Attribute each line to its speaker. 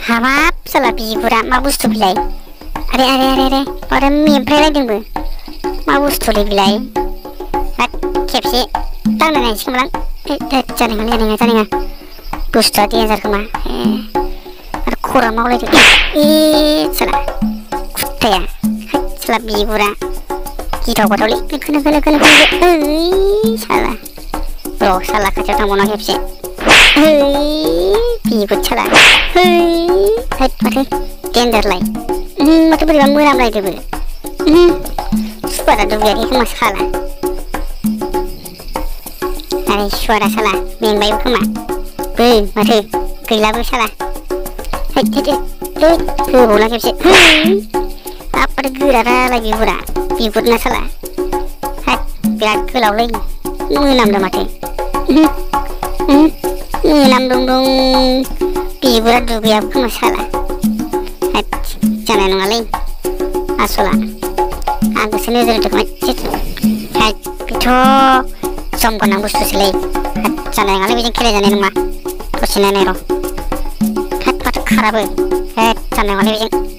Speaker 1: हाबाब साला बिगुरा मा बुस्थु बिलाय आरे आरे आरे आरे माथो मेंफ्रायलायदोंबो मा बुस्थुलै बिलाय खेबसे दांना नायनोसै खोमालां जानाय नङा बुस्थुआ देन्जार खोमा आरो खरा मावलायदों साला कुत्ताया साला बिगुरा गिथाव बाथावलै लोखो साला र' साला खाथियाव थांबावनां खेबसे बिगुर साला माथो देन्जारलाय माथो बोरैबा मोनामलायदोबो सुवादा दुगैयाखै खोमा साला आरे सुवादा साला मेंबायबो खोमा माथो गैलाबो साला होबावना खेबसे माथो गोरालाय बिगुरना साला बिराद गोलावलै मोनामदों माथो मोनामदों बिगुरा दुगैयाबो खोमा साला जानाय नङालै आसला आंखौसो नोजोर होदोंमोन बेथ' जम गोनां बुस्थुसोलै जानाय नङालै बेजों खेला जानाय नङा दसे नायनाय र' माथो खाराबो जानाय नङालै बेजों